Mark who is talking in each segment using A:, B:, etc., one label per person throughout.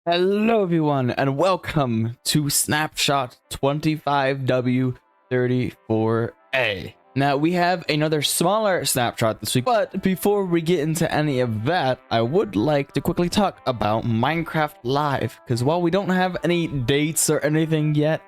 A: Hello everyone and welcome to Snapshot 25W34A. Now we have another smaller snapshot this week, but before we get into any of that, I would like to quickly talk about Minecraft Live, because while we don't have any dates or anything yet,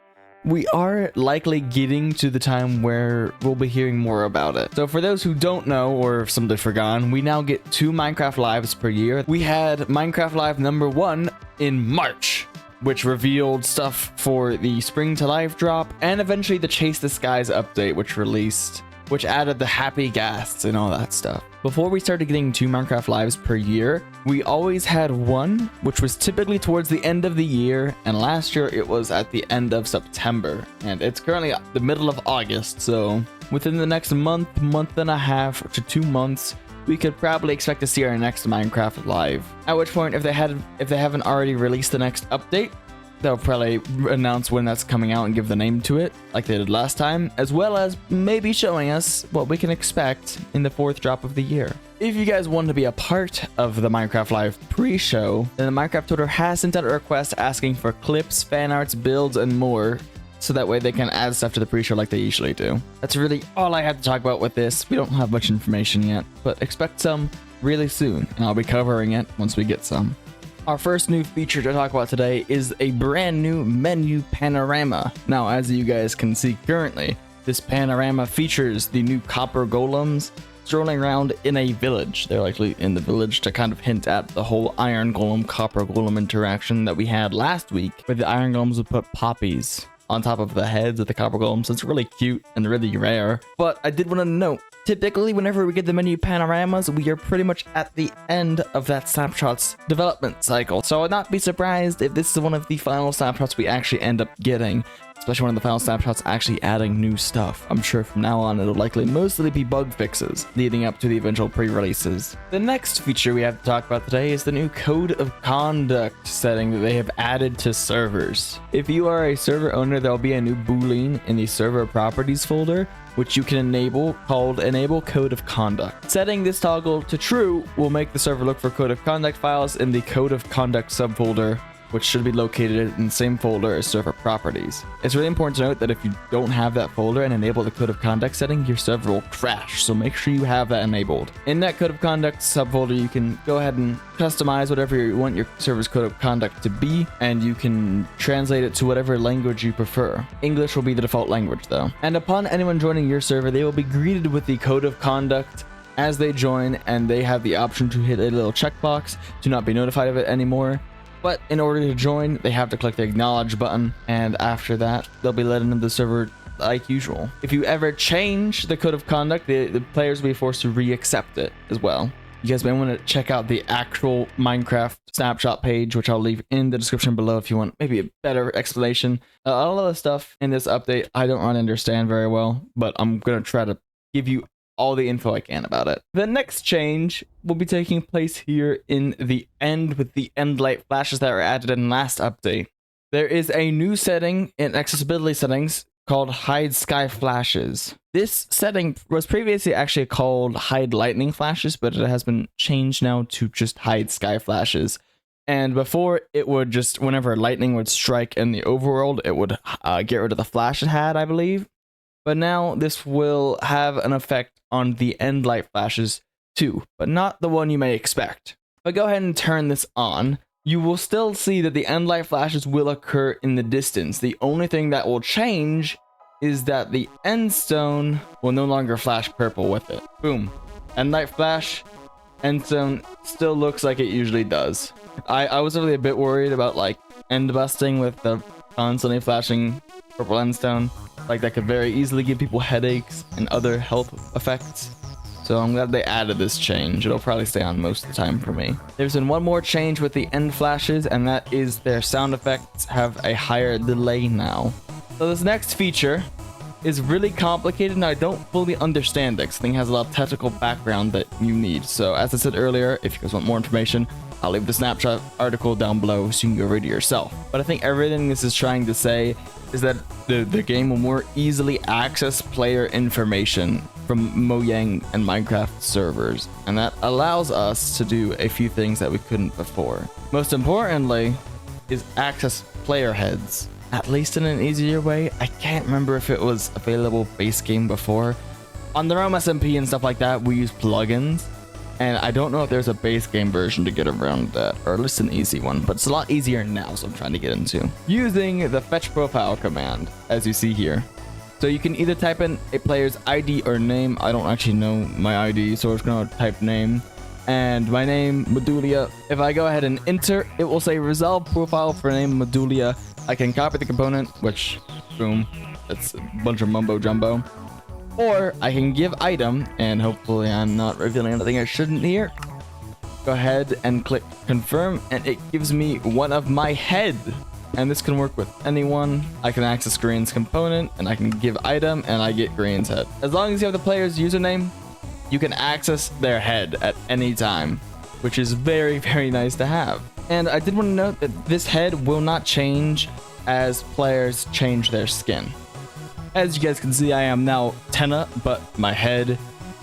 A: we are likely getting to the time where we'll be hearing more about it. So for those who don't know or simply forgotten, we now get 2 Minecraft Lives per year. We had Minecraft Live number 1 in March, which revealed stuff for the Spring to Life drop, and eventually the Chase the Skies update, which added the happy ghasts and all that stuff. Before we started getting 2 Minecraft Lives per year, we always had one, which was typically towards the end of the year, and last year it was at the end of September, and it's currently the middle of August, so within the next month and a half to 2 months, we could probably expect to see our next Minecraft Live. At which point, if they haven't already released the next update, they'll probably announce when that's coming out and give the name to it, like they did last time, as well as maybe showing us what we can expect in the 4th drop of the year. If you guys want to be a part of the Minecraft Live pre-show, then the Minecraft Twitter has sent out a request asking for clips, fan arts, builds, and more, so that way they can add stuff to the pre-show like they usually do. That's really all I have to talk about with this. We don't have much information yet, but expect some really soon, and I'll be covering it once we get some. Our first new feature to talk about today is a brand new menu panorama. Now, as you guys can see currently, this panorama features the new copper golems strolling around in a village. They're likely in the village to kind of hint at the whole iron golem, copper golem interaction that we had last week, where the iron golems would put poppies on top of the heads of the copper golems. It's really cute and really rare. But I did want to note, typically whenever we get the menu panoramas, we are pretty much at the end of that snapshot's development cycle. So I'd not be surprised if this is one of the final snapshots we actually end up getting, especially one of the final snapshots actually adding new stuff. I'm sure from now on it'll likely mostly be bug fixes leading up to the eventual pre-releases. The next feature we have to talk about today is the new code of conduct setting that they have added to servers. If you are a server owner, there'll be a new boolean in the server properties folder, which you can enable, called Enable Code of Conduct. Setting this toggle to true will make the server look for code of conduct files in the code of conduct subfolder, which should be located in the same folder as server properties. It's really important to note that if you don't have that folder and enable the code of conduct setting, your server will crash, so make sure you have that enabled. In that code of conduct subfolder, you can go ahead and customize whatever you want your server's code of conduct to be, and you can translate it to whatever language you prefer. English will be the default language though. And upon anyone joining your server, they will be greeted with the code of conduct as they join, and they have the option to hit a little checkbox to not be notified of it anymore. But in order to join, they have to click the acknowledge button, and after that, they'll be let into the server like usual. If you ever change the code of conduct, the players will be forced to re-accept it as well. You guys may want to check out the actual Minecraft Snapshot page, which I'll leave in the description below if you want maybe a better explanation. All of the stuff in this update, I don't really understand very well, but I'm going to try to give you all the info I can about it. The next change will be taking place here in the end with the Endlight flashes that were added in last update. There is a new setting in accessibility settings called Hide Sky Flashes. This setting was previously actually called Hide Lightning Flashes, but it has been changed now to just Hide Sky Flashes. And before, it would just, whenever lightning would strike in the overworld, it would get rid of the flash it had, I believe. But now this will have an effect on the Endlight flashes too, but not the one you may expect. But go ahead and turn this on. You will still see that the Endlight flashes will occur in the distance. The only thing that will change is that the Endstone will no longer flash purple with it. Boom. Endlight flash, Endstone still looks like it usually does. I was really a bit worried about like end busting with the constantly flashing purple Endstone. Like that could very easily give people headaches and other health effects. So I'm glad they added this change. It'll probably stay on most of the time for me. There's been one more change with the end flashes, and that is their sound effects have a higher delay now. So this next feature is really complicated and I don't fully understand it because I think it has a lot of technical background that you need. So as I said earlier, if you guys want more information, I'll leave the snapshot article down below so you can go read it yourself. But I think everything this is trying to say is that the game will more easily access player information from Mojang and Minecraft servers, and that allows us to do a few things that we couldn't before. Most importantly, is access player heads, at least in an easier way. I can't remember if it was available base game before. On the ROM SMP and stuff like that, we use plugins, and I don't know if there's a base game version to get around that, or at least an easy one, but it's a lot easier now, so I'm trying to get into. Using the fetch profile command, as you see here. So you can either type in a player's ID or name. I don't actually know my ID, so I'm just gonna type name. And my name, Medulla. If I go ahead and enter, it will say resolve profile for name Medulla. I can copy the component, which, boom, it's a bunch of mumbo jumbo. Or I can give item, and hopefully I'm not revealing anything I shouldn't here. Go ahead and click confirm, and it gives me one of my head. And this can work with anyone. I can access Green's component, and I can give item, and I get Green's head. As long as you have the player's username, you can access their head at any time, which is very, very nice to have. And I did want to note that this head will not change as players change their skin. As you guys can see, I am now Tenna, but my head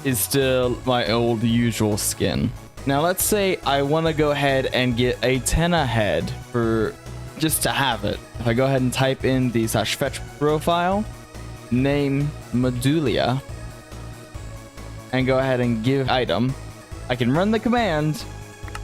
A: is still my old usual skin. Now let's say I want to go ahead and get a Tenna head for just to have it. If I go ahead and type in the /fetch profile, name Medulla, and go ahead and give item, I can run the command,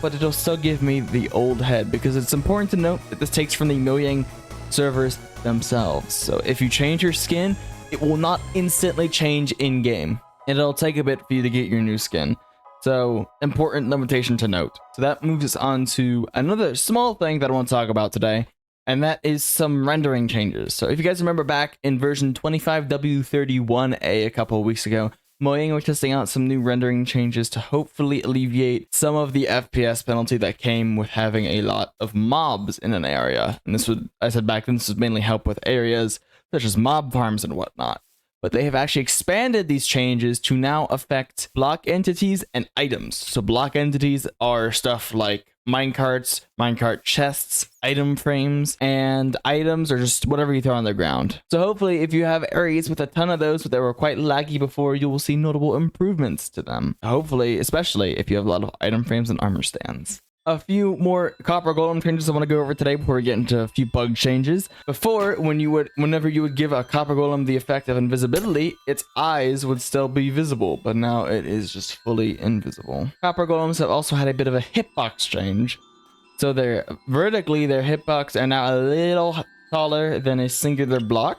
A: but it'll still give me the old head, because it's important to note that this takes from the Mojang servers themselves. So if you change your skin, it will not instantly change in game, and it'll take a bit for you to get your new skin. So important limitation to note. So that moves us on to another small thing that I want to talk about today, and that is some rendering changes. So if you guys remember back in version 25W31A a couple of weeks ago, Mojang was testing out some new rendering changes to hopefully alleviate some of the FPS penalty that came with having a lot of mobs in an area. And this would, I said back then, this would mainly help with areas such as mob farms and whatnot. But they have actually expanded these changes to now affect block entities and items. So block entities are stuff like minecarts, minecart chests, item frames, and items are just whatever you throw on the ground. So hopefully if you have areas with a ton of those that were quite laggy before, you will see notable improvements to them. Hopefully, especially if you have a lot of item frames and armor stands. A few more copper golem changes I want to go over today before we get into a few bug changes. Before, whenever you would give a copper golem the effect of invisibility, its eyes would still be visible, but now it is just fully invisible. Copper golems have also had a bit of a hitbox change. So their hitbox are now a little taller than a singular block.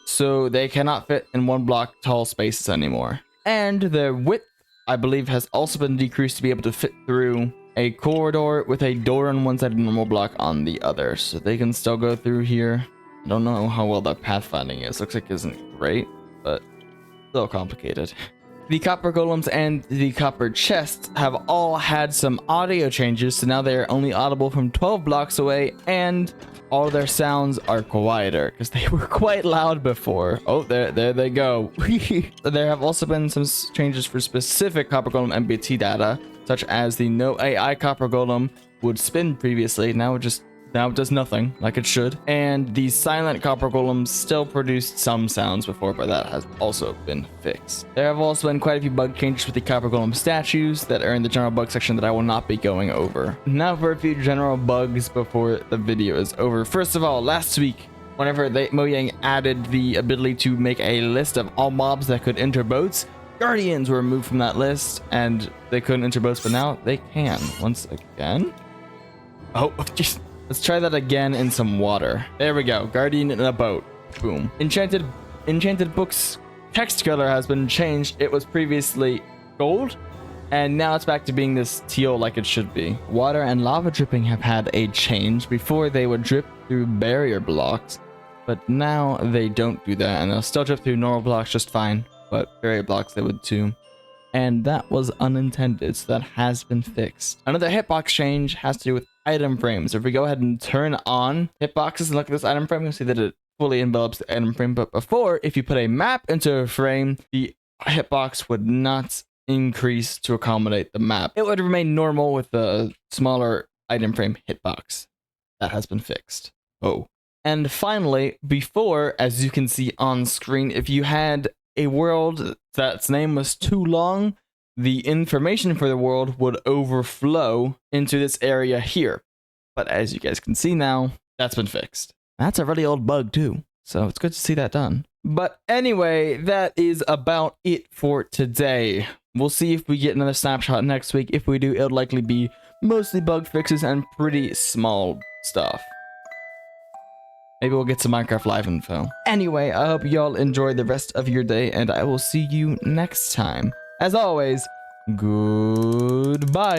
A: So they cannot fit in one block tall spaces anymore. And their width, I believe, has also been decreased to be able to fit through a corridor with a door on one side and a normal block on the other, so they can still go through here. I don't know how well that pathfinding is. Looks like it isn't great, but still complicated. The copper golems and the copper chests have all had some audio changes, so now they are only audible from 12 blocks away, and all their sounds are quieter because they were quite loud before. Oh, there they go. There have also been some changes for specific copper golem MBT data, such as the no AI copper golem would spin previously. Now it does nothing like it should. And the silent copper golems still produced some sounds before, but that has also been fixed. There have also been quite a few bug changes with the copper golem statues that are in the general bug section that I will not be going over. Now for a few general bugs before the video is over. First of all, last week, whenever Mojang added the ability to make a list of all mobs that could enter boats, Guardians were removed from that list, and they couldn't enter boats, but now they can once again. Oh, just let's try that again in some water. There we go. Guardian in a boat. Boom. Enchanted Books text color has been changed. It was previously gold, and now it's back to being this teal like it should be. Water and lava dripping have had a change. Before they would drip through barrier blocks, but now they don't do that, and they'll still drip through normal blocks just fine, but barrier blocks they would too. And that was unintended, so that has been fixed. Another hitbox change has to do with item frames. If we go ahead and turn on hitboxes and look at this item frame, you'll see that it fully envelops the item frame. But before, if you put a map into a frame, the hitbox would not increase to accommodate the map. It would remain normal with the smaller item frame hitbox. That has been fixed. Oh. And finally, before, as you can see on screen, if you had a world that's name was too long, the information for the world would overflow into this area here. But as you guys can see now, that's been fixed. That's a really old bug too, so it's good to see that done. But anyway, that is about it for today. We'll see if we get another snapshot next week. If we do, it'll likely be mostly bug fixes and pretty small stuff. Maybe we'll get some Minecraft Live info. Anyway, I hope y'all enjoy the rest of your day, and I will see you next time. As always, goodbye.